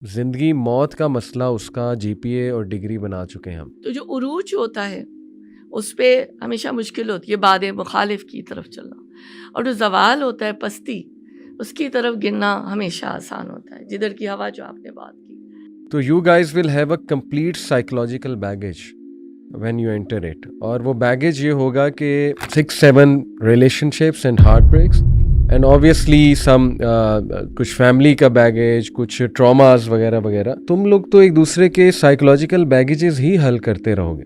زندگی موت کا مسئلہ اس کا جی پی اے اور ڈگری بنا چکے ہیں ہم. تو جو عروج ہوتا ہے اس پہ ہمیشہ مشکل ہوتی ہے باد مخالف کی طرف چلنا، اور جو زوال ہوتا ہے پستی، اس کی طرف گرنا ہمیشہ آسان ہوتا ہے، جدھر کی ہوا جو آپ نے بات کی. تو you guys will have a complete psychological baggage when you enter it, اور وہ بیگیج یہ ہوگا کہ 6-7 relationships and heartbreaks and obviously some کچھ فیملی کا بیگیج، کچھ ٹراماز وغیرہ وغیرہ. تم لوگ تو ایک دوسرے کے سائیکولوجیکل بیگیجز ہی حل کرتے رہو گے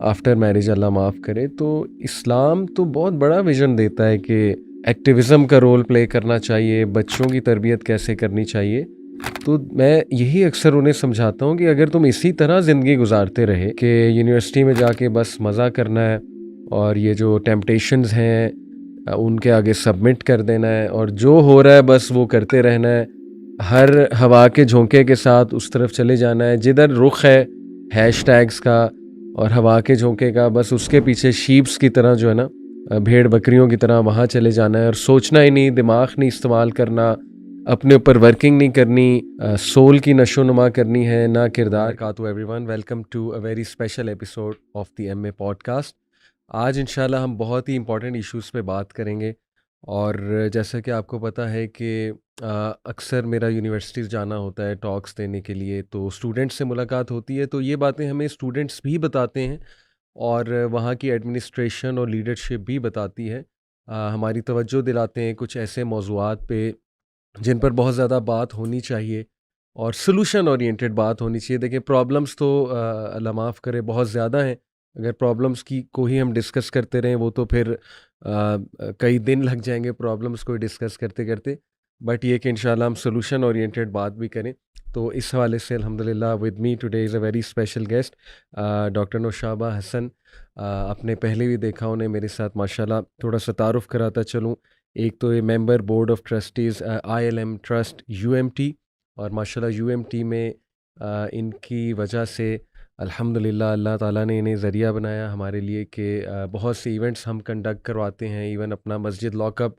آفٹر میرج، اللہ معاف کرے. تو اسلام تو بہت بڑا ویژن دیتا ہے کہ ایکٹیویزم کا رول پلے کرنا چاہیے، بچوں کی تربیت کیسے کرنی چاہیے. تو میں یہی اکثر انہیں سمجھاتا ہوں کہ اگر تم اسی طرح زندگی گزارتے رہے کہ یونیورسٹی میں جا کے بس مزہ کرنا ہے اور یہ جو ٹیمپٹیشنز ہیں ان کے آگے سبمٹ کر دینا ہے اور جو ہو رہا ہے بس وہ کرتے رہنا ہے، ہر ہوا کے جھونکے کے ساتھ اس طرف چلے جانا ہے، جدھر رخ ہے ہیش ٹیگز کا اور ہوا کے جھونکے کا، بس اس کے پیچھے شیپس کی طرح جو ہے نا، بھیڑ بکریوں کی طرح وہاں چلے جانا ہے، اور سوچنا ہی نہیں، دماغ نہیں استعمال کرنا، اپنے اوپر ورکنگ نہیں کرنی، سول کی نشو نما کرنی ہے، نہ کردار کا. تو everyone, welcome to a very special episode of the M A podcast. آج انشاءاللہ ہم بہت ہی امپورٹنٹ ایشوز پہ بات کریں گے، اور جیسا کہ آپ کو پتہ ہے کہ اکثر میرا یونیورسٹیز جانا ہوتا ہے ٹاکس دینے کے لیے، تو اسٹوڈنٹس سے ملاقات ہوتی ہے، تو یہ باتیں ہمیں اسٹوڈنٹس بھی بتاتے ہیں اور وہاں کی ایڈمنسٹریشن اور لیڈرشپ بھی بتاتی ہے. ہماری توجہ دلاتے ہیں کچھ ایسے موضوعات پہ جن پر بہت زیادہ بات ہونی چاہیے اور سلوشن اورینٹیڈ بات ہونی چاہیے. دیکھیں پرابلمس تو اللہ معاف کرے بہت زیادہ ہیں، اگر پرابلمس کی کو ہی ہم ڈسکس کرتے رہیں وہ تو پھر کئی دن لگ جائیں گے پرابلمس کو ڈسکس کرتے کرتے. بٹ یہ کہ انشاءاللہ ہم سلوشن اورینٹیڈ بات بھی کریں. تو اس حوالے سے الحمدللہ with me today is a very special guest doctor Naushaba Hasan. آپ نے پہلے بھی دیکھا انہیں میرے ساتھ، ماشاءاللہ تھوڑا سا تعارف کراتا چلوں. ایک تو یہ member board of trustees I L M trust U M T, اور ماشاءاللہ یو ایم ٹی میں ان کی وجہ سے الحمدللہ اللہ تعالیٰ نے انہیں ذریعہ بنایا ہمارے لیے کہ بہت سے ایونٹس ہم کنڈکٹ کرواتے ہیں، ایون اپنا مسجد لاک اپ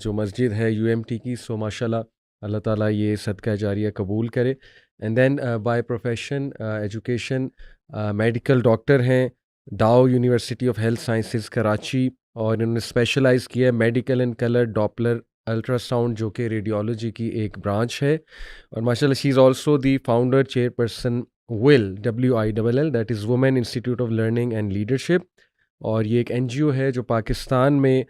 جو مسجد ہے یو ایم ٹی کی. سو ماشاءاللہ اللہ تعالیٰ یہ صدقہ جاریہ قبول کرے. And then by profession education medical doctor ہیں، Dow University of Health Sciences Karachi, اور انہوں نے اسپیشلائز کیا ہے medical and colour Doppler ultrasound جو کہ ریڈیولوجی کی ایک برانچ ہے. اور ماشاءاللہ she is also the founder chairperson WILL WILL that is Women Institute of Learning and Leadership, اور یہ ایک این جی او ہے جو پاکستان میں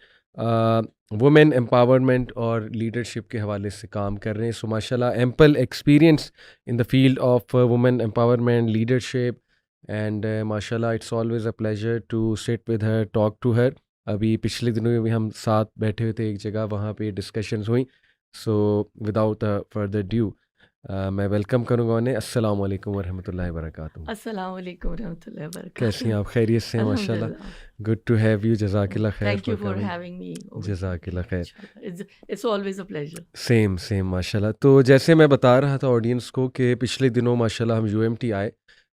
وومین امپاورمنٹ اور لیڈرشپ کے حوالے سے کام کر رہے ہیں. سو ماشاءاللہ ample experience in the field of women empowerment leadership, and ماشاءاللہ it's always a pleasure to sit with her, talk to her. ابھی پچھلے دنوں میں بھی ہم ساتھ بیٹھے ہوئے تھے ایک جگہ، وہاں پہ ڈسکشنز ہوئیں. سو وداؤٹ فردر ڈیو میں ویلکم کروں گا انہیں. السلام علیکم ورحمۃ اللہ وبرکاتہ. السلام علیکم ورحمۃ اللہ وبرکاتہ. کیسی ہیں آپ؟ خیریت سے ہیں؟ ماشاءاللہ گڈ ٹو ہیو یو. جزاک اللہ خیر. Thank you for having me. جزاک اللہ خیر. It's always a pleasure. Same ماشاءاللہ. تو جیسے میں بتا رہا تھا آڈینس کو کہ پچھلے دنوں ماشاءاللہ ہم یو ایم ٹی آئے،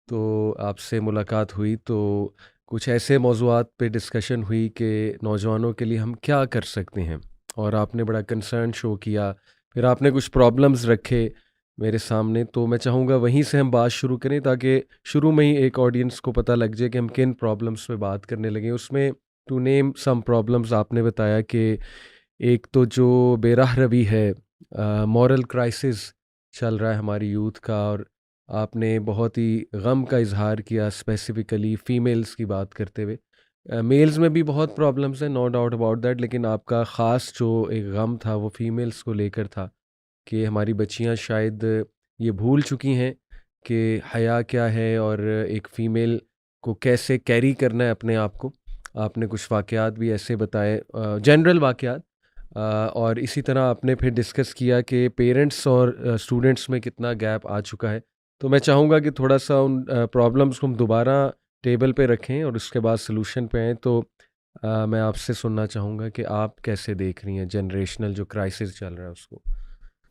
تو آپ سے ملاقات ہوئی، تو کچھ ایسے موضوعات پہ ڈسکشن ہوئی کہ نوجوانوں کے لیے ہم کیا کر سکتے ہیں، اور آپ نے بڑا کنسرن شو کیا، پھر آپ نے کچھ پرابلمز رکھے میرے سامنے. تو میں چاہوں گا وہیں سے ہم بات شروع کریں تاکہ شروع میں ہی ایک آڈینس کو پتہ لگ جائے کہ ہم کن پرابلمس پہ بات کرنے لگیں. اس میں ٹو نیم سم پرابلمز آپ نے بتایا کہ ایک تو جو بے راہ روی ہے، مورل کرائسس چل رہا ہے ہماری یوتھ کا، اور آپ نے بہت ہی غم کا اظہار کیا اسپیسیفکلی فیمیلز کی بات کرتے ہوئے. میلز میں بھی بہت پرابلمس ہیں، نو ڈاؤٹ اباؤٹ دیٹ، لیکن آپ کا خاص جو ایک غم تھا وہ فیمیلز کو لے کر تھا کہ ہماری بچیاں شاید یہ بھول چکی ہیں کہ حیا کیا ہے اور ایک فیمیل کو کیسے کیری کرنا ہے اپنے آپ کو. آپ نے کچھ واقعات بھی ایسے بتائے، جنرل واقعات، اور اسی طرح آپ نے پھر ڈسکس کیا کہ پیرنٹس اور اسٹوڈنٹس میں کتنا گیپ آ چکا ہے. تو میں چاہوں گا کہ تھوڑا سا ان پرابلمس کو ہم دوبارہ ٹیبل پہ رکھیں اور اس کے بعد سلوشن پہ آئیں. تو میں آپ سے سننا چاہوں گا کہ آپ کیسے دیکھ رہی ہیں جنریشنل جو کرائسس چل رہا ہے اس کو.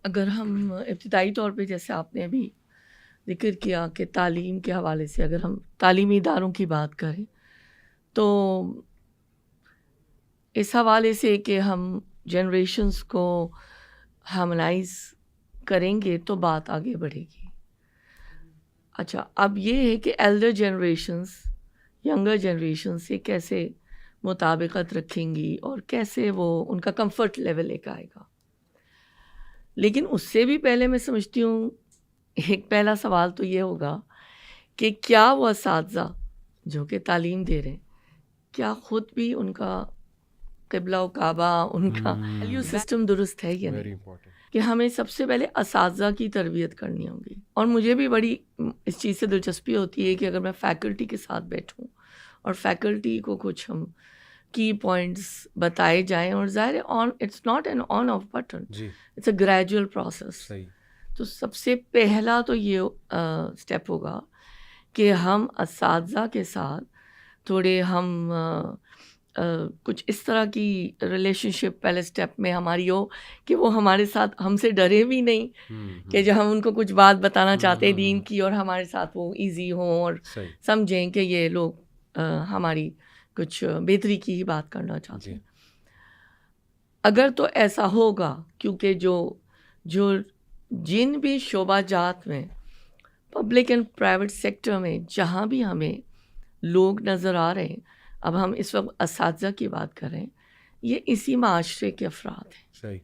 اگر ہم ابتدائی طور پہ جیسے آپ نے ابھی ذکر کیا کہ تعلیم کے حوالے سے اگر ہم تعلیمی اداروں کی بات کریں تو اس حوالے سے کہ ہم جنریشنز کو ہارمونائز کریں گے تو بات آگے بڑھے گی. اچھا اب یہ ہے کہ ایلڈر جنریشنس ینگر جنریشن سے کیسے مطابقت رکھیں گی اور کیسے وہ ان کا کمفرٹ لیول ایک آئے گا. لیکن اس سے بھی پہلے میں سمجھتی ہوں ایک پہلا سوال تو یہ ہوگا کہ کیا وہ اساتذہ جو کہ تعلیم دے رہے ہیں کیا خود بھی ان کا قبلہ و کعبہ ان کا ویلیو سسٹم درست ہے یا نہیں. کہ ہمیں سب سے پہلے اساتذہ کی تربیت کرنی ہوگی. اور مجھے بھی بڑی اس چیز سے دلچسپی ہوتی ہے کہ اگر میں فیکلٹی کے ساتھ بیٹھوں اور فیکلٹی کو کچھ ہم کی پوائنٹس بتائے جائیں اور ظاہر on it's not an on off button it's a gradual process. تو سب سے پہلا تو یہ اسٹیپ ہوگا کہ ہم اساتذہ کے ساتھ تھوڑے ہم کچھ اس طرح کی ریلیشن شپ پہلے اسٹیپ میں ہماری ہو کہ وہ ہمارے ساتھ ہم سے ڈرے بھی نہیں کہ جو ہم ان کو کچھ بات بتانا چاہتے ہیں دین کی اور ہمارے ساتھ وہ ایزی ہوں اور سمجھیں کہ یہ لوگ ہماری کچھ بہتری کی ہی بات کرنا چاہتے ہیں. اگر تو ایسا ہوگا کیونکہ جو جن بھی شعبہ جات میں پبلک اینڈ پرائیویٹ سیکٹر میں جہاں بھی ہمیں لوگ نظر آ رہے ہیں اب ہم اس وقت اساتذہ کی بات کر رہے ہیں یہ اسی معاشرے کے افراد ہیں. صحیح.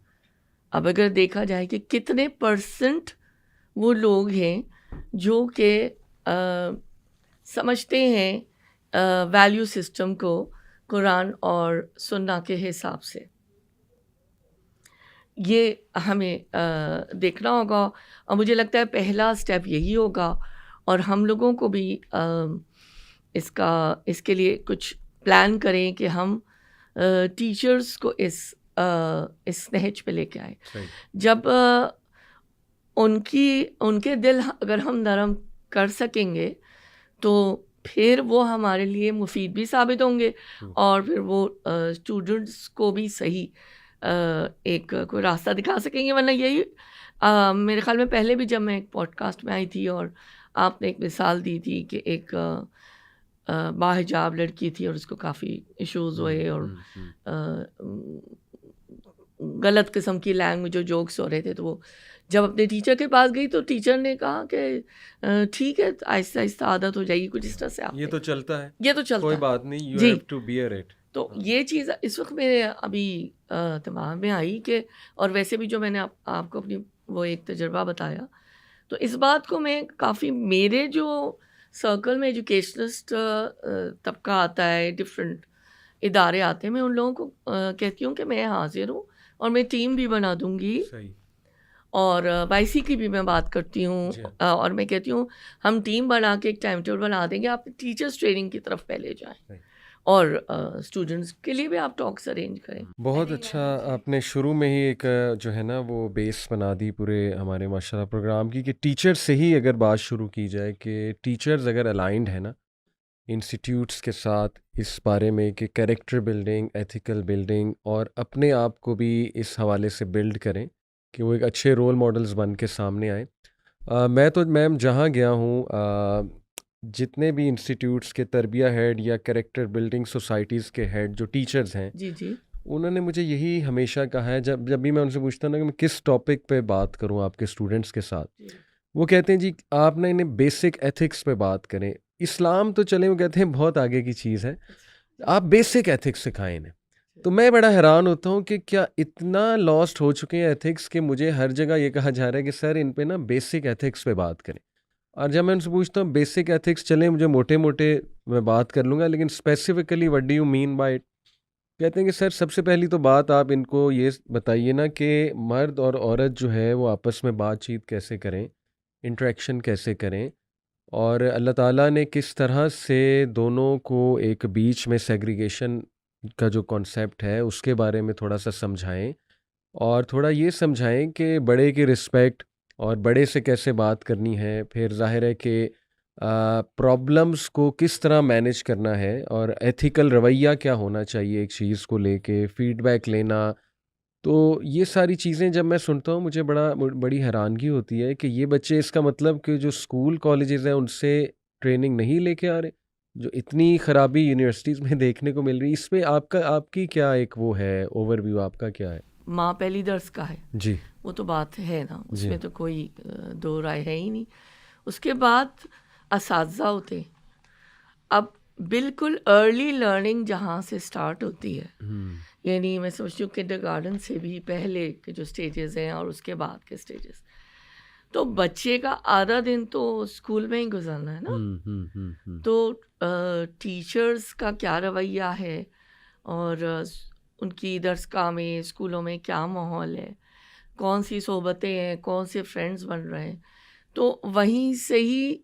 اب اگر دیکھا جائے کہ کتنے پرسنٹ وہ لوگ ہیں جو کہ سمجھتے ہیں ویلیو سسٹم کو قرآن اور سنہ کے حساب سے یہ ہمیں دیکھنا ہوگا. اور مجھے لگتا ہے پہلا اسٹیپ یہی ہوگا اور ہم لوگوں کو بھی اس کے لیے کچھ پلان کریں کہ ہم ٹیچرز کو اس نہج پہ لے کے آئیں. جب ان کے دل اگر ہم نرم کر سکیں گے تو پھر وہ ہمارے لیے مفید بھی ثابت ہوں گے اور پھر وہ اسٹوڈنٹس کو بھی صحیح ایک کوئی راستہ دکھا سکیں گے. ورنہ یہی میرے خیال میں پہلے بھی جب میں ایک پوڈ کاسٹ میں آئی تھی اور آپ نے ایک مثال دی تھی کہ ایک باحجاب لڑکی تھی اور اس کو کافی ایشوز ہوئے اور غلط قسم کی لینگویج اور جوکس ہو رہے تھے. تو وہ جب اپنے ٹیچر کے پاس گئی تو ٹیچر نے کہا کہ ٹھیک ہے آہستہ آہستہ عادت ہو جائے گی کچھ اس طرح سے. یہ تو چلتا ہے, یہ تو چلتا کوئی ہے, بات نہیں, you have to bear it. تو یہ چیز اس وقت میرے ابھی دماغ میں آئی کہ اور ویسے بھی جو میں نے آپ کو اپنی وہ ایک تجربہ بتایا تو اس بات کو میں کافی میرے جو سرکل میں ایجوکیشنسٹ طبقہ آتا ہے ڈفرینٹ ادارے آتے ہیں میں ان لوگوں کو کہتی ہوں کہ میں حاضر ہوں اور میں ٹیم بھی بنا دوں گی اور وائی سی کی بھی میں بات کرتی ہوں اور میں کہتی ہوں ہم ٹیم بنا کے ایک ٹائم ٹیبل بنا دیں گے آپ ٹیچرس ٹریننگ کی طرف پہلے جائیں اور اسٹوڈنٹس کے لیے بھی آپ ٹاکس ارینج کریں. بہت اچھا آپ نے شروع میں ہی ایک جو ہے نا وہ بیس بنا دی پورے ہمارے ماشاء اللہ پروگرام کی کہ ٹیچر سے ہی اگر بات شروع کی جائے کہ ٹیچرز اگر الائنڈ ہیں نا انسٹیٹیوٹس کے ساتھ اس بارے میں کہ کریکٹر بلڈنگ, ایتھیکل بلڈنگ اور اپنے آپ کو بھی اس حوالے سے بلڈ کریں کہ وہ ایک اچھے رول ماڈلز بن کے سامنے آئیں. میں تو میم جہاں گیا ہوں جتنے بھی انسٹیٹیوٹس کے تربیہ ہیڈ یا کریکٹر بلڈنگ سوسائٹیز کے ہیڈ جو ٹیچرز ہیں انہوں نے مجھے یہی ہمیشہ کہا ہے جب بھی میں ان سے پوچھتا ہوں نا کہ میں کس ٹاپک پہ بات کروں آپ کے اسٹوڈنٹس کے ساتھ, وہ کہتے ہیں جی آپ نا انہیں بیسک ایتھکس پہ بات کریں. اسلام تو چلیں وہ کہتے ہیں بہت آگے کی چیز ہے, آپ بیسک ایتھکس سکھائیں انہیں. تو میں بڑا حیران ہوتا ہوں کہ کیا اتنا لاسٹ ہو چکے ہیں ایتھکس کہ مجھے ہر جگہ یہ کہا جا رہا ہے کہ سر ان پہ نا بیسک ایتھکس پہ بات کریں. اور جب میں ان سے پوچھتا ہوں بیسک ایتھکس چلیں مجھے موٹے میں بات کر لوں گا لیکن specifically what do you mean by it, کہتے ہیں کہ سر سب سے پہلی تو بات آپ ان کو یہ بتائیے نا کہ مرد اور عورت جو ہے وہ آپس میں بات چیت کیسے کریں, انٹریکشن کیسے کریں, اور اللہ تعالیٰ نے کس طرح سے دونوں کو ایک بیچ میں سیگریگیشن کا جو کانسیپٹ ہے اس کے بارے میں تھوڑا سا سمجھائیں اور تھوڑا یہ سمجھائیں کہ بڑے کی رسپیکٹ اور بڑے سے کیسے بات کرنی ہے. پھر ظاہر ہے کہ پرابلمس کو کس طرح مینیج کرنا ہے اور ایتھیکل رویہ کیا ہونا چاہیے ایک چیز کو لے کے, فیڈ بیک لینا. تو یہ ساری چیزیں جب میں سنتا ہوں مجھے بڑی حیرانگی ہوتی ہے کہ یہ بچے اس کا مطلب کہ جو اسکول کالجز ہیں ان سے ٹریننگ نہیں لے کے آ رہے, جو اتنی خرابی یونیورسٹیز میں دیکھنے کو مل رہی. اس پہ آپ کی کیا ایک وہ ہے اوور ویو, آپ کا کیا ہے؟ ماں پہلی درس کا ہے جی, وہ تو بات ہے نا, اس میں تو کوئی دو رائے ہے ہی نہیں. اس کے بعد اساتذہ ہوتے ہیں. اب بالکل ارلی لرننگ جہاں سے اسٹارٹ ہوتی ہے, یعنی میں سمجھتی ہوں کنڈر گارڈن سے بھی پہلے کے جو اسٹیجز ہیں اور اس کے بعد کے اسٹیجز, تو بچے کا آدھا دن تو اسکول میں ہی گزرنا ہے نا. تو ٹیچرز کا کیا رویہ ہے اور ان کی درسگاہ میں اسکولوں میں کیا ماحول ہے, کون سی صحبتیں ہیں, کون سے فرینڈز بن رہے ہیں, تو وہیں سے ہی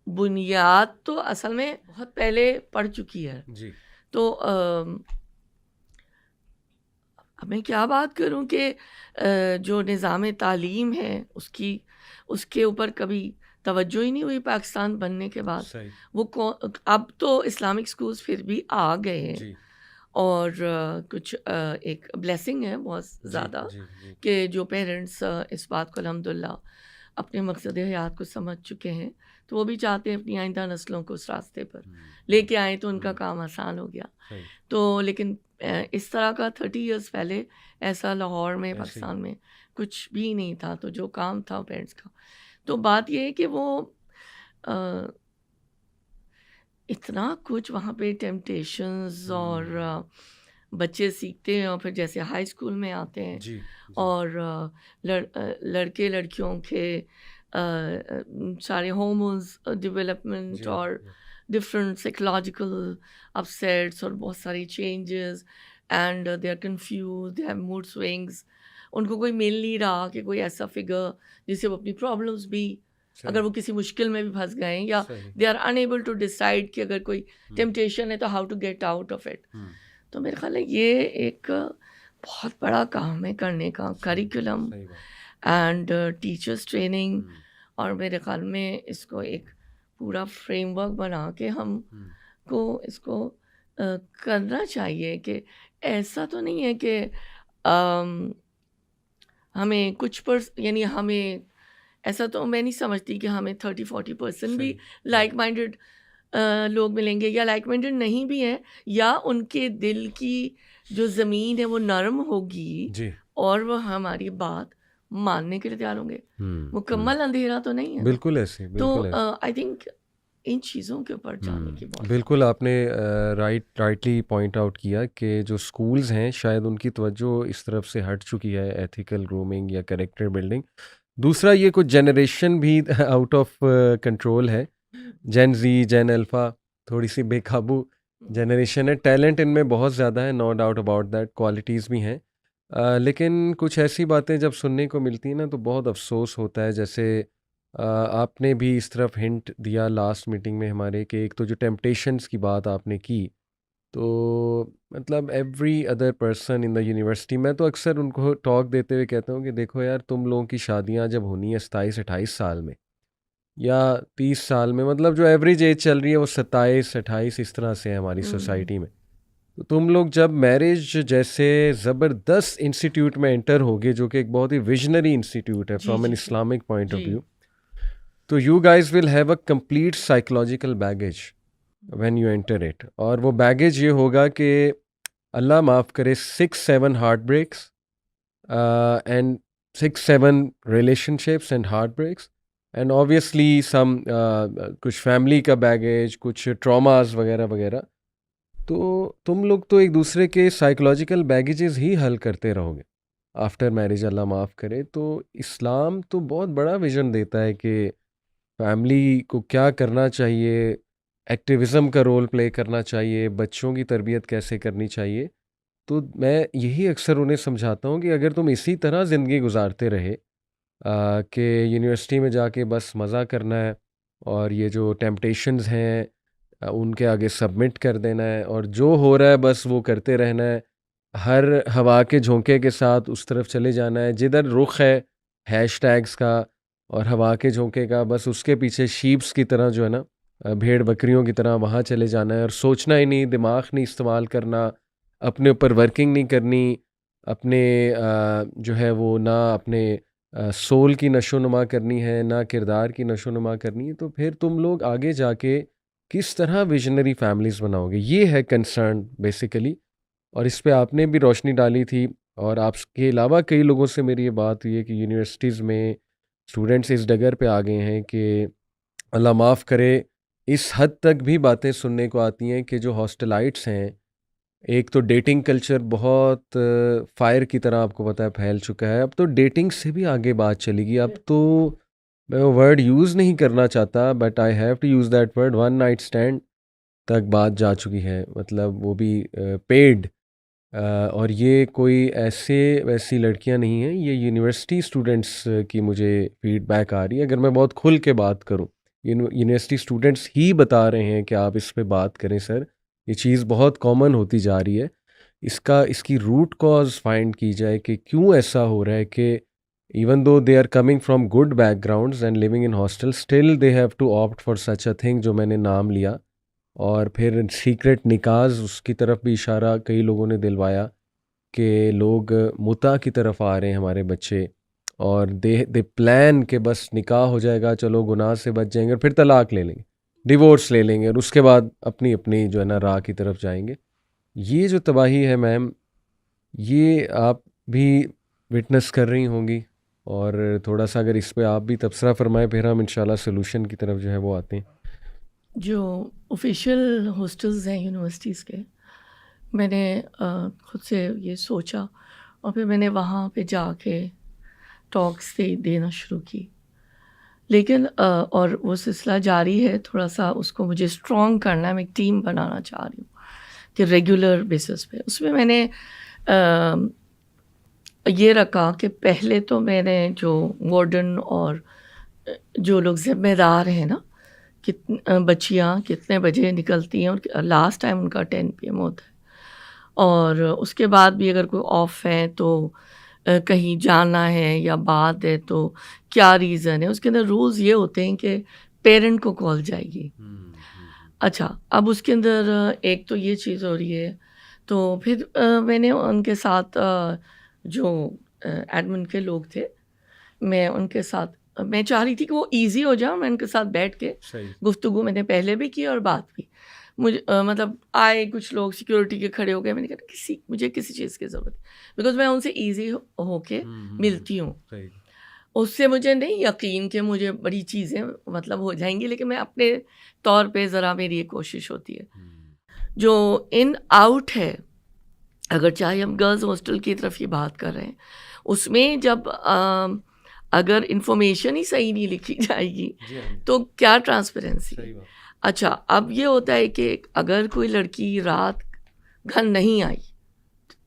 بنیاد تو اصل میں بہت پہلے پڑ چکی ہے. جی. تو اب میں کیا بات کروں کہ جو نظام تعلیم ہے اس کے اوپر کبھی توجہ ہی نہیں ہوئی پاکستان بننے کے بعد. صحیح. وہ اب تو اسلامک سکولز پھر بھی آ گئے ہیں. جی. اور کچھ ایک بلیسنگ ہے بہت زیادہ کہ جو پیرنٹس اس بات کو الحمدللہ اپنے مقصد حیات کو سمجھ چکے ہیں, تو وہ بھی چاہتے ہیں اپنی آئندہ نسلوں کو اس راستے پر لے کے آئیں, تو ان کا کام آسان ہو گیا. تو لیکن اس طرح کا 30 ایئرس پہلے ایسا لاہور میں پاکستان میں کچھ بھی نہیں تھا. تو جو کام تھا پیرنٹس کا, تو بات یہ ہے کہ وہ اتنا کچھ وہاں پہ ٹیمپٹیشنز اور بچے سیکھتے ہیں, اور پھر جیسے ہائی اسکول میں آتے ہیں اور لڑکے لڑکیوں کے سارے ہارمونز ڈیولپمنٹ اور ڈفرینٹ سائیکولوجیکل اپسیٹس اور بہت ساری changes, and they are confused, they have mood swings. ان کو کوئی مل نہیں رہا کہ کوئی ایسا فگر جس سے وہ اپنی پرابلمس بھی, اگر وہ کسی مشکل میں بھی پھنس گئے ہیں, یا they are unable to decide کہ اگر کوئی ٹیمپٹیشن ہے تو how to get out of it. تو میرے خیال ہے یہ ایک بہت بڑا کام ہے کرنے کا, کریکولم اینڈ ٹیچرس ٹریننگ, اور میرے خیال میں اس کو ایک پورا فریم ورک بنا کے ہم کو اس کو کرنا چاہیے. کہ ایسا تو نہیں ہے کہ ہمیں کچھ یعنی ہمیں ایسا تو میں نہیں سمجھتی کہ ہمیں 30-40% بھی لائک مائنڈیڈ لوگ ملیں گے, یا لائک مائنڈیڈ نہیں بھی ہیں, یا ان کے دل کی جو زمین ہے وہ نرم ہوگی اور وہ ہماری بات ماننے کے لیے تیار ہوں گے. مکمل اندھیرا تو نہیں ہے. بالکل ایسے. تو آئی تھنک ان چیزوں کے اوپر جانے کی بات. بالکل آپ نے رائٹلی پوائنٹ آؤٹ کیا کہ جو اسکولز ہیں شاید ان کی توجہ اس طرف سے ہٹ چکی ہے, ایتھیکل گرومنگ یا کریکٹر بلڈنگ. دوسرا یہ کچھ جنریشن بھی آؤٹ آف کنٹرول ہے, جین زی, جین الفا, تھوڑی سی بے قابو جنریشن ہے. ٹیلنٹ ان میں بہت زیادہ ہے, no doubt about that, qualities بھی ہیں, لیکن کچھ ایسی باتیں جب سننے کو ملتی ہیں نا تو بہت افسوس ہوتا ہے. جیسے آپ نے بھی اس طرف ہنٹ دیا لاسٹ میٹنگ میں ہمارے کہ ایک تو جو ٹیمپٹیشنس کی بات آپ نے کی, تو مطلب every other person in the university, میں تو اکثر ان کو ٹاک دیتے ہوئے کہتا ہوں کہ دیکھو یار, تم لوگوں کی شادیاں جب ہونی ہے 27-28 سال میں یا 30 سال میں, مطلب جو ایوریج ایج چل رہی ہے وہ 27-28 اس طرح سے ہے ہماری سوسائٹی میں. تو تم لوگ جب میرج جیسے زبردست انسٹیٹیوٹ میں انٹر ہوگے, جو کہ ایک بہت ہی ویژنری انسٹیٹیوٹ ہے from an Islamic point of view, تو you guys will have a complete psychological baggage when you enter it. اور وہ بیگیج یہ ہوگا کہ اللہ معاف کرے 6-7 heartbreaks and 6-7 relationships and heartbreaks, and obviously some کچھ فیملی کا بیگیج, کچھ ٹراماز وغیرہ وغیرہ. تو تم لوگ تو ایک دوسرے کے سائیکولوجیکل بیگیجز ہی حل کرتے رہو گے آفٹر میرج, اللہ معاف کرے. تو اسلام تو بہت بڑا ویژن دیتا ہے کہ فیملی کو کیا کرنا چاہیے, ایکٹیویزم کا رول پلے کرنا چاہیے, بچوں کی تربیت کیسے کرنی چاہیے. تو میں یہی اکثر انہیں سمجھاتا ہوں کہ اگر تم اسی طرح زندگی گزارتے رہے کہ یونیورسٹی میں جا کے بس مزہ کرنا ہے اور یہ جو ٹیمپٹیشنز ہیں ان کے آگے سبمٹ کر دینا ہے اور جو ہو رہا ہے بس وہ کرتے رہنا ہے, ہر ہوا کے جھونکے کے ساتھ اس طرف چلے جانا ہے, جدھر رخ ہے ہیش ٹیگس کا اور ہوا کے جھونکے کا, بس اس کے پیچھے شیپس کی طرح جو ہے نا, بھیڑ بکریوں کی طرح وہاں چلے جانا ہے, اور سوچنا ہی نہیں, دماغ نہیں استعمال کرنا, اپنے اوپر ورکنگ نہیں کرنی, اپنے جو ہے وہ نہ اپنے سول کی نشو و نما کرنی ہے, نہ کردار کی نشو و نما کرنی ہے. تو پھر تم لوگ آگے جا کے کس طرح ویژنری فیملیز بناؤ گے, یہ ہے کنسرن بیسیکلی. اور اس پہ آپ نے بھی روشنی ڈالی تھی, اور آپ کے علاوہ کئی لوگوں سے میری یہ بات ہوئی ہے کہ یونیورسٹیز میں اسٹوڈنٹس اس ڈگر پہ آ گئے ہیں کہ اللہ معاف کرے اس حد تک بھی باتیں سننے کو آتی ہیں کہ جو ہاسٹلائٹس ہیں، ایک تو ڈیٹنگ کلچر بہت فائر کی طرح آپ کو پتہ ہے پھیل چکا ہے. اب تو ڈیٹنگ سے بھی آگے بات چلے گی. اب تو میں وہ ورڈ یوز نہیں کرنا چاہتا، but I have to use that word, one night stand تک بات جا چکی ہے. مطلب وہ بھی پیڈ. اور یہ کوئی ویسی لڑکیاں نہیں ہیں، یہ یونیورسٹی اسٹوڈنٹس کی مجھے فیڈ بیک آ رہی ہے. اگر میں بہت کھل کے بات کروں، یونیورسٹی اسٹوڈنٹس ہی بتا رہے ہیں کہ آپ اس پہ بات کریں سر، یہ چیز بہت کامن ہوتی جا رہی ہے. اس کی روٹ کاز فائنڈ کی جائے کہ کیوں ایسا ہو رہا ہے کہ even though they are coming from good backgrounds and living in hostel, still they have to opt for such a thing جو میں نے نام لیا. اور پھر سیکرٹ نکاز، اس کی طرف بھی اشارہ کئی لوگوں نے دلوایا کہ لوگ متا کی طرف آ رہے ہیں ہمارے بچے، اور دے پلان کہ بس نکاح ہو جائے گا، چلو گناہ سے بچ جائیں گے، اور پھر طلاق لے لیں گے، ڈیورس لے لیں گے، اور اس کے بعد اپنی اپنی جو ہے نا راہ کی طرف جائیں گے. یہ جو تباہی ہے میم، یہ آپ بھی وٹنس کر رہی ہوں گی، اور تھوڑا سا اگر اس پہ آپ بھی تبصرہ فرمائیں، پھر ہم انشاءاللہ سلوشن کی طرف جو ہے وہ آتے ہیں. جو آفیشیل ہاسٹلز ہیں یونیورسٹیز کے، میں نے خود سے یہ سوچا، اور پھر میں نے وہاں پہ جا کے ٹاکس دینا شروع کی. لیکن اور وہ سلسلہ جاری ہے، تھوڑا سا اس کو مجھے اسٹرانگ کرنا ہے. میں ایک ٹیم بنانا چاہ رہی ہوں کہ ریگولر بیسس پہ. اس میں نے یہ رکھا کہ پہلے تو میں نے جو وارڈن اور جو لوگ ذمہ دار ہیں نا، بچیاں کتنے بجے نکلتی ہیں، اور لاسٹ ٹائم ان کا 10 PM ہوتا ہے، اور اس کے بعد بھی اگر کوئی آف ہے تو کہیں جانا ہے یا بات ہے تو کیا ریزن ہے. اس کے اندر رولز یہ ہوتے ہیں کہ پیرنٹ کو کال جائے گی. اچھا، اب اس کے اندر ایک تو یہ چیز ہو رہی ہے. تو پھر میں نے ان کے ساتھ جو ایڈمن کے لوگ تھے، میں ان کے ساتھ میں چاہ رہی تھی کہ وہ ایزی ہو جائے. میں ان کے ساتھ بیٹھ کے گفتگو میں نے پہلے بھی کی اور بات بھی. مجھے مطلب آئے کچھ لوگ سیکورٹی کے کھڑے ہو گئے. میں نے کہا مجھے کسی چیز کی ضرورت ہے، بیکاز میں ان سے ایزی ہو کے ملتی ہوں. اس سے مجھے نہیں یقین کہ مجھے بڑی چیزیں مطلب ہو جائیں گی، لیکن میں اپنے طور پہ ذرا میری یہ کوشش ہوتی ہے. جو ان آؤٹ ہے، اگر چاہے ہم گرلز ہاسٹل کی طرف یہ بات کر رہے ہیں، اس میں جب اگر انفارمیشن ہی صحیح نہیں لکھی جائے گی تو کیا ٹرانسپیرنسی. اچھا، اب یہ ہوتا ہے کہ اگر کوئی لڑکی رات گھر نہیں آئی،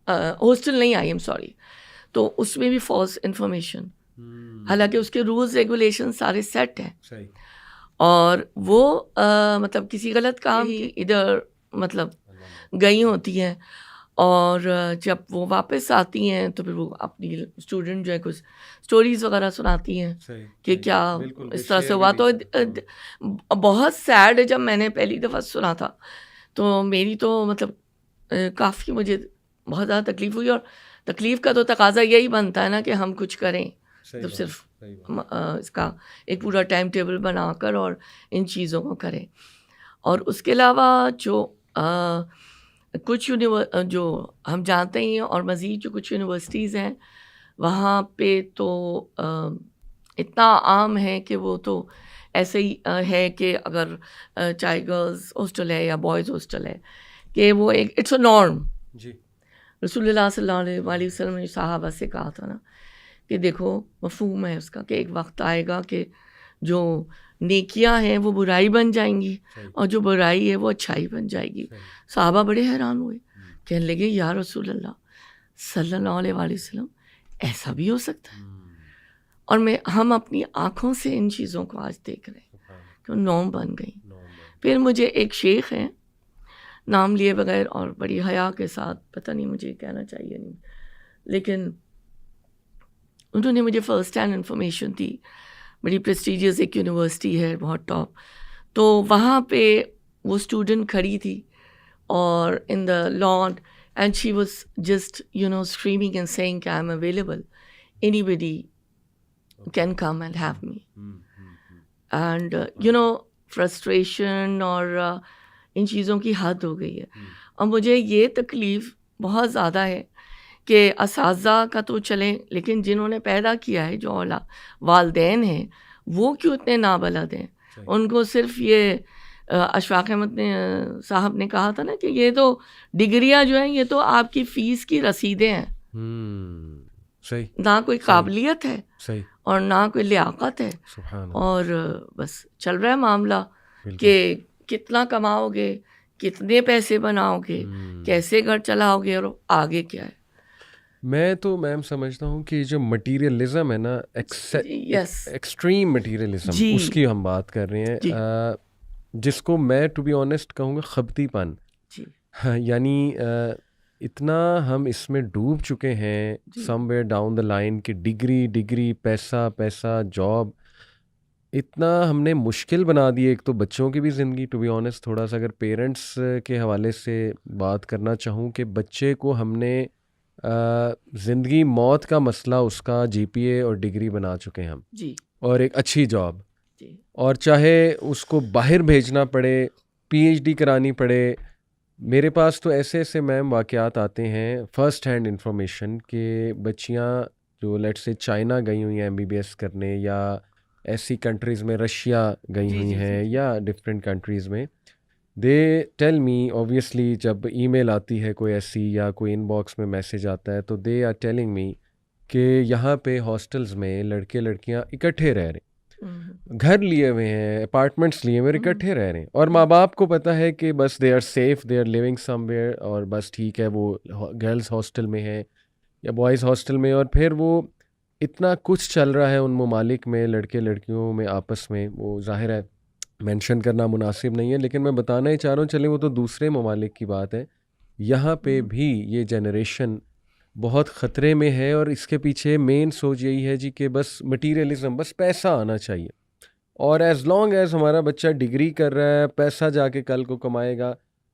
ہاسٹل نہیں آئی، ایم سوری، تو اس میں بھی فالس انفارمیشن، حالانکہ اس کے رولز ریگولیشن سارے سیٹ ہیں، اور وہ مطلب کسی غلط کام ہی ادھر مطلب گئی ہوتی ہیں، اور جب وہ واپس آتی ہیں تو پھر وہ اپنی اسٹوڈنٹ جو ہے کچھ اسٹوریز وغیرہ سناتی ہیں کہ کیا اس طرح سے ہوا. تو بہت سیڈ ہے. جب میں نے پہلی دفعہ سنا تھا تو میری تو مطلب کافی مجھے بہت زیادہ تکلیف ہوئی، اور تکلیف کا تو تقاضا یہی بنتا ہے نا کہ ہم کچھ کریں، تو صرف اس کا ایک پورا ٹائم ٹیبل بنا کر اور ان چیزوں کو کریں. اور اس کے علاوہ جو کچھ جو ہم جانتے ہیں، اور مزید جو کچھ یونیورسٹیز ہیں وہاں پہ تو اتنا عام ہے کہ وہ تو ایسے ہی ہے کہ اگر چاہے گرلز ہاسٹل ہے یا بوائز ہاسٹل ہے، کہ وہ ایک اٹس اے نارم. جی، رسول اللہ صلی اللہ علیہ وسلم نے صحابہ سے کہا تھا نا کہ دیکھو مفہوم ہے اس کا کہ ایک وقت آئے گا کہ جو نیکیاں ہیں وہ برائی بن جائیں گی، اور جو برائی ہے وہ اچھائی بن جائے گی. صحابہ بڑے حیران ہوئے، کہنے لگے یا رسول اللہ صلی اللہ علیہ وسلم، ایسا بھی ہو سکتا ہے؟ اور ہم اپنی آنکھوں سے ان چیزوں کو آج دیکھ رہے ہیں کہ وہ نوم بن گئی. پھر مجھے ایک شیخ ہیں، نام لیے بغیر اور بڑی حیا کے ساتھ، پتہ نہیں مجھے کہنا چاہیے نہیں، لیکن انہوں نے مجھے فرسٹ ہینڈ انفارمیشن دی. بڑی پریسٹیجیس ایک یونیورسٹی ہے بہت ٹاپ، تو وہاں پہ وہ اسٹوڈنٹ کھڑی تھی اور in the lawn, and she was just screaming and saying کہ I am available, anybody can come and have me. And frustration اور ان چیزوں کی حد ہو گئی ہے. اور مجھے یہ تکلیف بہت زیادہ ہے کہ اساتذہ کا تو چلیں، لیکن جنہوں نے پیدا کیا ہے، جو والدین ہیں، وہ کیوں اتنے نابلد ہیں. ان کو صرف یہ اشفاق احمد نے صاحب نے کہا تھا نا کہ یہ تو ڈگریاں جو ہیں یہ تو آپ کی فیس کی رسیدیں ہیں، صحیح، نہ کوئی قابلیت ہے صحیح، اور نہ کوئی لیاقت ہے، سبحان اللہ، اور بس چل رہا ہے معاملہ کہ کتنا کماؤ گے، کتنے پیسے بناؤ گے، کیسے گھر چلاؤ گے، اور آگے کیا ہے۔ میں تو میم سمجھتا ہوں کہ جو مٹیریلزم ہے نا، ایکسٹریم مٹیریلزم، اس کی ہم بات کر رہے ہیں، جس کو میں ٹو بی آنیسٹ کہوں گا خبتی پن، یعنی اتنا ہم اس میں ڈوب چکے ہیں سم ویئر ڈاؤن دا لائن کہ ڈگری پیسہ جاب، اتنا ہم نے مشکل بنا دی ایک تو بچوں کی بھی زندگی. ٹو بی آنیسٹ تھوڑا سا اگر پیرنٹس کے حوالے سے بات کرنا چاہوں کہ بچے کو ہم نے زندگی موت کا مسئلہ اس کا جی پی اے اور ڈگری بنا چکے ہیں ہم جی، اور ایک اچھی جاب، اور چاہے اس کو باہر بھیجنا پڑے، پی ایچ ڈی کرانی پڑے. میرے پاس تو ایسے میم واقعات آتے ہیں فرسٹ ہینڈ انفارمیشن کہ بچیاں جو لیٹ سے چائنا گئی ہوئی ہیں ایم بی بی ایس کرنے، یا ایسی کنٹریز میں رشیا گئی ہوئی ہیں، یا ڈفرینٹ کنٹریز میں. دے ٹیل می اوبیسلی جب ای میل آتی ہے کوئی ایسی یا کوئی ان باکس میں میسیج آتا ہے تو دے آر ٹیلنگ می کہ یہاں پہ ہاسٹلز میں لڑکے لڑکیاں اکٹھے رہ رہے ہیں، گھر لیے ہوئے ہیں، اپارٹمنٹس لیے ہوئے، اکٹھے رہ رہے ہیں، اور ماں باپ کو پتہ ہے کہ بس they are safe, they are living somewhere, اور بس ٹھیک ہے وہ گرلز ہاسٹل میں ہے یا بوائز ہاسٹل میں. اور پھر وہ اتنا کچھ چل رہا ہے ان ممالک میں لڑکے لڑکیوں میں آپس میں، وہ ظاہر ہے مینشن کرنا مناسب نہیں ہے، لیکن میں بتانا ہی چاہ رہا ہوں، چلیں وہ تو دوسرے ممالک کی بات ہے. یہاں پہ بھی یہ جنریشن بہت خطرے میں ہے، اور اس کے پیچھے مین سوچ یہی ہے جی کہ بس مٹیریلزم، بس پیسہ آنا چاہیے، اور ایز لانگ ایز ہمارا بچہ ڈگری کر رہا ہے، پیسہ جا کے کل کو کمائے گا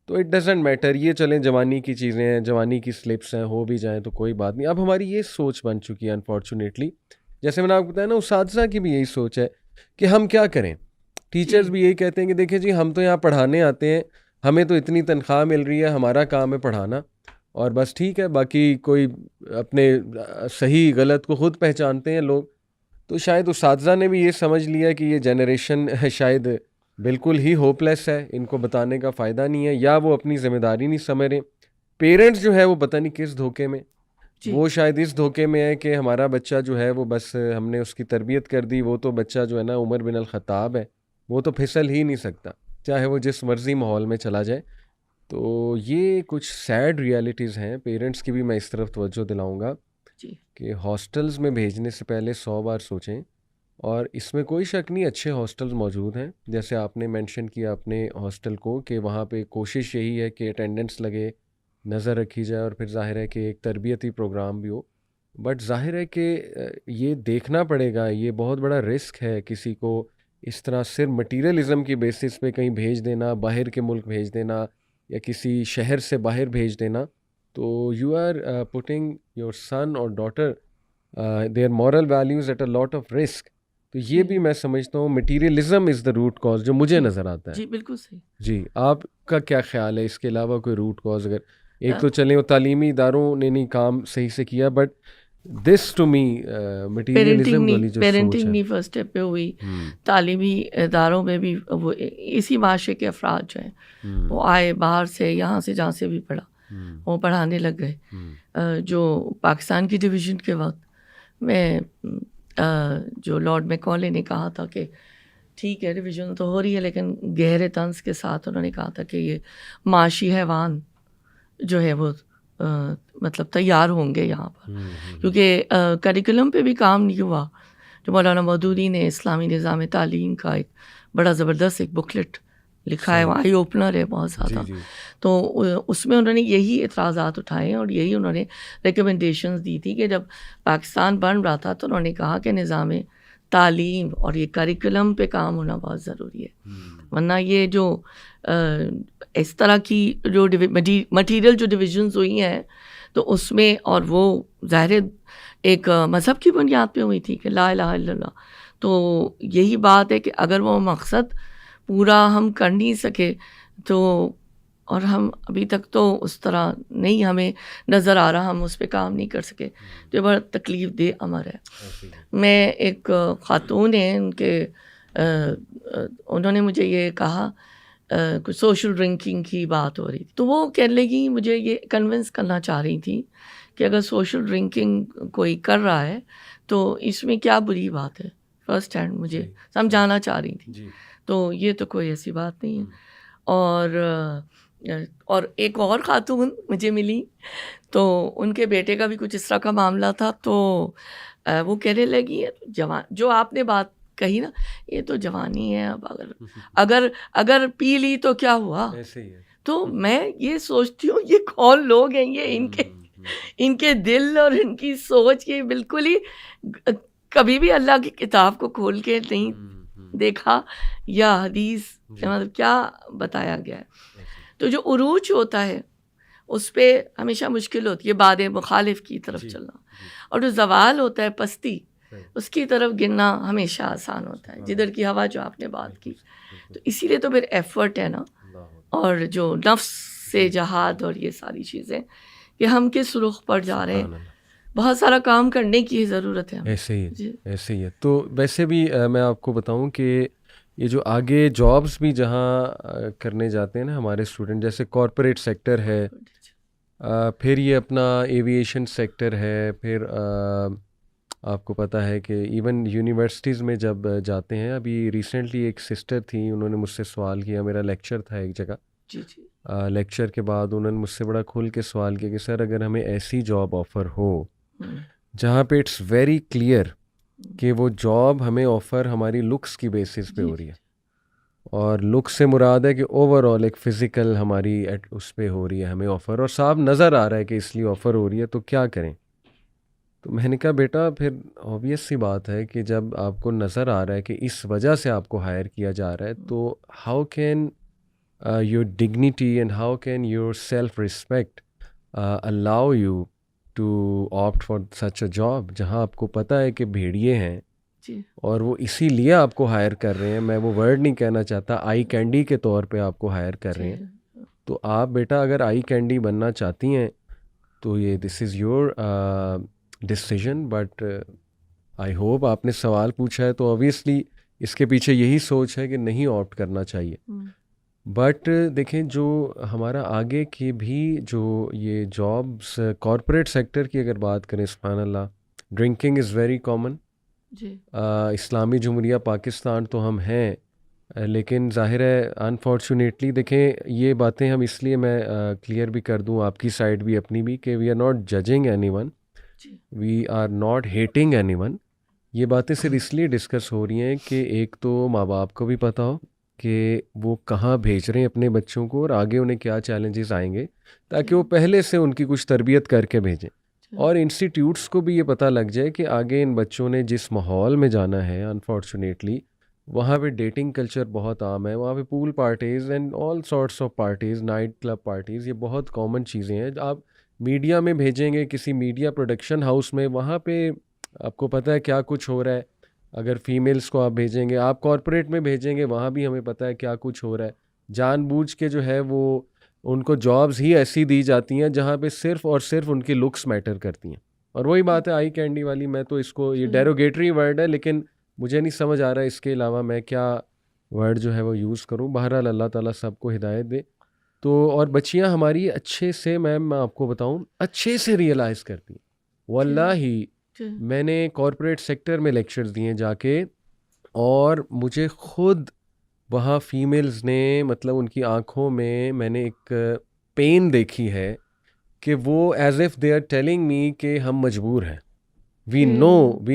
تو اٹ ڈزنٹ میٹر، یہ چلیں جوانی کی چیزیں ہیں، جوانی کی سلپس ہیں، ہو بھی جائیں تو کوئی بات نہیں. اب ہماری یہ سوچ بن چکی ہے انفارچونیٹلی، جیسے میں نے آپ کو بتایا نا، اساتذہ کی بھی یہی سوچ ہے کہ ہم کیا کریں. ٹیچرز بھی یہی کہتے ہیں کہ دیکھیں جی ہم تو یہاں پڑھانے آتے ہیں، ہمیں تو اتنی تنخواہ مل رہی ہے، ہمارا کام ہے پڑھانا، اور بس ٹھیک ہے، باقی کوئی اپنے صحیح غلط کو خود پہچانتے ہیں لوگ. تو شاید اساتذہ نے بھی یہ سمجھ لیا کہ یہ جنریشن شاید بالکل ہی ہوپ لیس ہے، ان کو بتانے کا فائدہ نہیں ہے، یا وہ اپنی ذمہ داری نہیں سمجھ رہے. پیرنٹس جو ہے وہ پتہ نہیں کس دھوکے میں، وہ شاید اس دھوکے میں ہے کہ ہمارا بچہ جو ہے وہ بس ہم نے اس کی تربیت کر دی، وہ تو بچہ جو ہے نا عمر بن الخطاب ہے، وہ تو پھسل ہی نہیں سکتا چاہے وہ جس مرضی ماحول میں چلا جائے. تو یہ کچھ سیڈ ریالٹیز ہیں. پیرنٹس کی بھی میں اس طرف توجہ دلاؤں گا کہ ہاسٹلز میں بھیجنے سے پہلے 100 بار سوچیں. اور اس میں کوئی شک نہیں، اچھے ہاسٹلز موجود ہیں، جیسے آپ نے مینشن کیا اپنے ہاسٹل کو کہ وہاں پہ کوشش یہی ہے کہ اٹینڈنس لگے، نظر رکھی جائے، اور پھر ظاہر ہے کہ ایک تربیتی پروگرام بھی ہو. بٹ ظاہر ہے کہ یہ دیکھنا پڑے گا، یہ بہت بڑا رسک ہے کسی کو اس طرح صرف مٹیریلزم کی بیسس پہ کہیں بھیج دینا، باہر کے ملک بھیج دینا یا کسی شہر سے باہر بھیج دینا. تو you are putting your son اور daughter their moral values at a lot of risk. تو یہ بھی میں سمجھتا ہوں materialism is the root cause جو مجھے نظر آتا ہے. جی بالکل صحیح. جی آپ کا کیا خیال ہے اس کے علاوہ کوئی روٹ کاز؟ اگر ایک تو چلیں وہ تعلیمی اداروں نے نہیں کام صحیح سے کیا، but this to me materialism والی جو سوچ ہے، پیرنٹنگ نہیں فرسٹ اسٹیپ پہ ہوئی. تعلیمی اداروں میں بھی وہ اسی معاشرے کے افراد جو ہیں وہ آئے باہر سے، یہاں سے جہاں سے بھی پڑھا وہ پڑھانے لگ گئے. جو پاکستان کی ڈویژن کے وقت میں جو لارڈ میکالے نے کہا تھا کہ ٹھیک ہے ڈویژن تو ہو رہی ہے، لیکن گہرے طنز کے ساتھ انہوں نے کہا تھا کہ یہ معاشی حیوان جو ہے وہ مطلب تیار ہوں گے یہاں پر، کیونکہ کریکولم پہ بھی کام نہیں ہوا. جو مولانا مودودی نے اسلامی نظام تعلیم کا ایک بڑا زبردست ایک بکلٹ لکھا ہے، آئی اوپنر ہے بہت زیادہ. تو اس میں انہوں نے یہی اعتراضات اٹھائے اور یہی انہوں نے ریکمنڈیشنز دی تھی کہ جب پاکستان بن رہا تھا تو انہوں نے کہا کہ نظام تعلیم اور یہ کریکولم پہ کام ہونا بہت ضروری ہے، ورنہ یہ جو اس طرح کی جو مٹیریل جو ڈویژنز ہوئی ہیں تو اس میں، اور وہ ظاہر ایک مذہب کی بنیاد پہ ہوئی تھی کہ لا الہ الا اللہ. تو یہی بات ہے کہ اگر وہ مقصد پورا ہم کر نہیں سکے تو، اور ہم ابھی تک تو اس طرح نہیں ہمیں نظر آ رہا، ہم اس پہ کام نہیں کر سکے، تو یہ بڑا تکلیف دہ امر ہے. میں ایک خاتون ہیں، ان کے انہوں نے مجھے یہ کہا کچھ سوشل ڈرنکنگ کی بات ہو رہی تھی، تو وہ کہنے لگی، مجھے یہ کنونس کرنا چاہ رہی تھی کہ اگر سوشل ڈرنکنگ کوئی کر رہا ہے تو اس میں کیا بری بات ہے، فرسٹ ہینڈ مجھے سمجھانا چاہ رہی تھی. تو یہ تو کوئی ایسی بات نہیں ہے. اور ایک اور خاتون مجھے ملی، تو ان کے بیٹے کا بھی کچھ اس طرح کا معاملہ تھا، تو وہ کہنے لگی جوان، جو آپ نے بات کہی نا، یہ تو جوانی ہے، اب اگر پی لی تو کیا ہوا. تو میں یہ سوچتی ہوں یہ کون لوگ ہیں، یہ ان کے دل اور ان کی سوچ یہ بالکل ہی کبھی بھی اللہ کی کتاب کو کھول کے نہیں دیکھا یا حدیث مطلب کیا بتایا گیا ہے. تو جو عروج ہوتا ہے اس پہ ہمیشہ مشکل ہوتی ہے باد مخالف کی طرف چلنا، اور جو زوال ہوتا ہے پستی، اس کی طرف گرنا ہمیشہ آسان ہوتا ہے، جدھر کی ہوا جو آپ نے بات کی. تو اسی لیے تو پھر ایفرٹ ہے نا، اور جو نفس سے جہاد اور یہ ساری چیزیں کہ ہم کس رخ پر جا رہے ہیں، بہت سارا کام کرنے کی ضرورت ہے. ایسے ہی ہے. تو ویسے بھی میں آپ کو بتاؤں کہ یہ جو آگے جابس بھی جہاں کرنے جاتے ہیں نا ہمارے اسٹوڈنٹ، جیسے کارپوریٹ سیکٹر ہے، پھر یہ اپنا ایویشن سیکٹر ہے، پھر آپ کو پتہ ہے کہ ایون یونیورسٹیز میں جب جاتے ہیں، ابھی ریسنٹلی ایک سسٹر تھیں، انہوں نے مجھ سے سوال کیا، میرا لیکچر تھا ایک جگہ، لیکچر کے بعد انہوں نے مجھ سے بڑا کھل کے سوال کیا کہ سر اگر ہمیں ایسی جاب آفر ہو جہاں پہ اٹس ویری کلیئر کہ وہ جاب ہمیں آفر ہماری لکس کی بیسس پہ ہو رہی ہے، اور لکس سے مراد ہے کہ اوور آل ایک فزیکل ہماری اس پہ ہو رہی ہے ہمیں آفر، اور صاف نظر آ رہا ہے کہ اس لیے آفر ہو رہی ہے، تو کیا کریں؟ تو میں نے کہا بیٹا پھر آبویس سی بات ہے کہ جب آپ کو نظر آ رہا ہے کہ اس وجہ سے آپ کو ہائر کیا جا رہا ہے، تو how can your dignity and how can your self-respect allow you to opt for such a job جہاں آپ کو پتہ ہے کہ بھیڑیے ہیں اور وہ اسی لیے آپ کو ہائر کر رہے ہیں، میں وہ ورڈ نہیں کہنا چاہتا، آئی کینڈی کے طور پہ آپ کو ہائر کر رہے ہیں. تو آپ بیٹا اگر آئی کینڈی بننا چاہتی ہیں تو یہ this is your decision, but I hope آپ نے سوال پوچھا ہے تو اوبیسلی اس کے پیچھے یہی سوچ ہے کہ نہیں آپٹ کرنا چاہیے. بٹ دیکھیں جو ہمارا آگے کی بھی جو یہ جابس کارپوریٹ سیکٹر کی اگر بات کریں، سبحان اللہ، ڈرنکنگ از ویری کامن. اسلامی جمہوریہ پاکستان تو ہم ہیں، لیکن ظاہر ہے انفارچونیٹلی دیکھیں یہ باتیں ہم اس لیے میں کلیئر بھی کر دوں آپ کی سائڈ بھی اپنی بھی کہ we are not judging anyone, we are not hating anyone. یہ باتیں صرف اس لیے ڈسکس ہو رہی ہیں کہ ایک تو ماں باپ کو بھی پتہ ہو کہ وہ کہاں بھیج رہے ہیں اپنے بچوں کو اور آگے انہیں کیا چیلنجز آئیں گے، تاکہ وہ پہلے سے ان کی کچھ تربیت کر کے بھیجیں، اور انسٹیٹیوٹس کو بھی یہ پتہ لگ جائے کہ آگے ان بچوں نے جس ماحول میں جانا ہے انفارچونیٹلی وہاں پہ ڈیٹنگ کلچر بہت عام ہے، وہاں پہ pool parties and all sorts of parties, night club parties, یہ بہت کامن چیزیں ہیں. آپ میڈیا میں بھیجیں گے کسی میڈیا پروڈکشن ہاؤس میں، وہاں پہ آپ کو پتہ ہے کیا کچھ ہو رہا ہے. اگر فیمیلز کو آپ بھیجیں گے، آپ کارپوریٹ میں بھیجیں گے، وہاں بھی ہمیں پتہ ہے کیا کچھ ہو رہا ہے. جان بوجھ کے جو ہے وہ ان کو جابز ہی ایسی دی جاتی ہیں جہاں پہ صرف اور صرف ان کی لکس میٹر کرتی ہیں. اور وہی بات ہے آئی کینڈی والی، میں تو اس کو یہ ڈیروگیٹری ورڈ ہے لیکن مجھے نہیں سمجھ آ رہا ہے اس کے علاوہ میں کیا ورڈ جو ہے وہ یوز کروں. بہرحال اللہ تعالیٰ سب کو ہدایت دے. تو اور بچیاں ہماری اچھے سے، میم میں آپ کو بتاؤں، اچھے سے ریئلائز کرتی ہیں. واللہ ہی میں نے کارپوریٹ سیکٹر میں لیکچرز دیے جا کے، اور مجھے خود وہاں فیمیلز نے مطلب ان کی آنکھوں میں نے ایک پین دیکھی ہے کہ وہ as if they are telling me کہ ہم مجبور ہیں، وی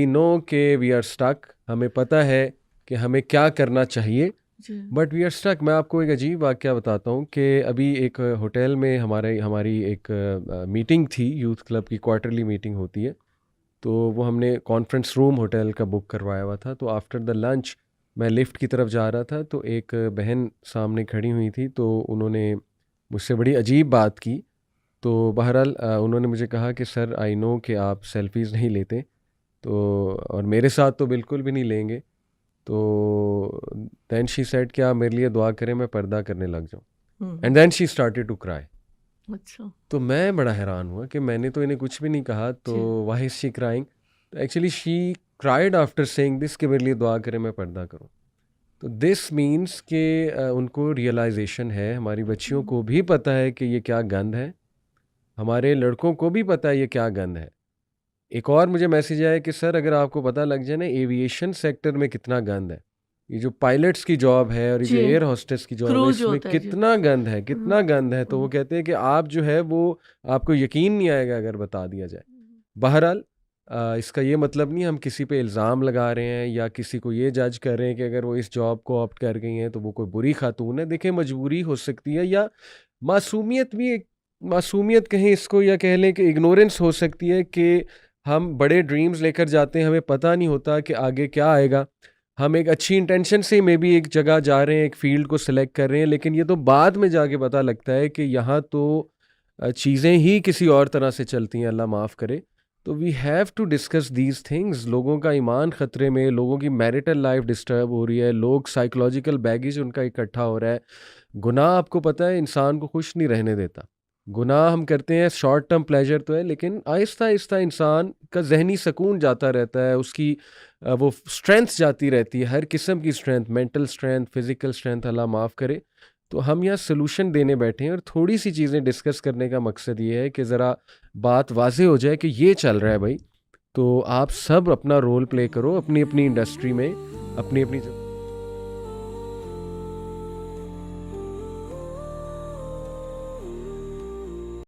نو کہ وی آر اسٹک، ہمیں پتہ ہے کہ ہمیں کیا کرنا چاہیے بٹ وی آر اسٹک. میں آپ کو ایک عجیب واقعہ بتاتا ہوں کہ ابھی ایک ہوٹل میں ہماری ایک میٹنگ تھی، یوتھ کلب کی کوارٹرلی میٹنگ ہوتی ہے، تو وہ ہم نے کانفرنس روم ہوٹل کا بک کروایا ہوا تھا. تو آفٹر دا لنچ میں لفٹ کی طرف جا رہا تھا تو ایک بہن سامنے کھڑی ہوئی تھی، تو انہوں نے مجھ سے بڑی عجیب بات کی. تو بہرحال انہوں نے مجھے کہا کہ سر آئی نو کہ آپ سیلفیز نہیں لیتے، تو اور میرے ساتھ تو بالکل بھی نہیں لیں گے. تو دین شی سیڈ کہ آپ میرے لیے دعا کریں میں پردہ کرنے لگ جاؤں. And then she started to cry. تو میں بڑا حیران ہوا کہ میں نے تو انہیں کچھ بھی نہیں کہا، تو why is she crying? Actually she cried after seeing this کہ میرے لیے دعا کریں میں پردہ کروں. تو دس مینس کہ ان کو ریئلائزیشن ہے, ہماری بچیوں کو بھی پتہ ہے کہ یہ کیا گند ہے, ہمارے لڑکوں کو بھی پتہ ہے یہ کیا گند ہے. ایک اور مجھے میسیج آیا کہ سر اگر آپ کو پتہ لگ جائے نا ایویشن سیکٹر میں کتنا گند ہے, یہ جو پائلٹس کی جاب ہے اور یہ جو جی ایئر ہوسٹس کی جاب ہے کرو اس جو میں ہوتا ہے جی کتنا گند ہے, کتنا گند ہے, تو وہ کہتے ہیں کہ آپ جو ہے وہ آپ کو یقین نہیں آئے گا اگر بتا دیا جائے. بہرحال اس کا یہ مطلب نہیں ہم کسی پہ الزام لگا رہے ہیں یا کسی کو یہ جج کر رہے ہیں کہ اگر وہ اس جاب کو آپٹ کر گئی ہیں تو وہ کوئی بری خاتون ہے. دیکھیں مجبوری ہو سکتی ہے یا معصومیت بھی, ایک معصومیت کہیں اس کو, یا کہہ لیں کہ اگنورنس ہو سکتی ہے کہ ہم بڑے ڈریمز لے کر جاتے ہیں, ہمیں پتہ نہیں ہوتا کہ آگے کیا آئے گا. ہم ایک اچھی انٹینشن سے مے بی ایک جگہ جا رہے ہیں, ایک فیلڈ کو سلیکٹ کر رہے ہیں, لیکن یہ تو بعد میں جا کے پتہ لگتا ہے کہ یہاں تو چیزیں ہی کسی اور طرح سے چلتی ہیں, اللہ معاف کرے. تو we have to discuss these things. لوگوں کا ایمان خطرے میں, لوگوں کی میریٹل لائف ڈسٹرب ہو رہی ہے, لوگ سائیکلوجیکل بیگیج ان کا اکٹھا ہو رہا ہے. گناہ آپ کو پتہ ہے انسان کو خوش نہیں رہنے دیتا. گناہ ہم کرتے ہیں شارٹ ٹرم پلیجر تو ہے, لیکن آہستہ آہستہ انسان کا ذہنی سکون جاتا رہتا ہے, اس کی وہ اسٹرینتھ جاتی رہتی ہے, ہر قسم کی strength, mental strength, physical strength, اللہ معاف کرے. تو ہم یہاں سلوشن دینے بیٹھے ہیں اور تھوڑی سی چیزیں ڈسکس کرنے کا مقصد یہ ہے کہ ذرا بات واضح ہو جائے کہ یہ چل رہا ہے بھائی. تو آپ سب اپنا رول پلے کرو اپنی اپنی انڈسٹری میں, اپنی اپنی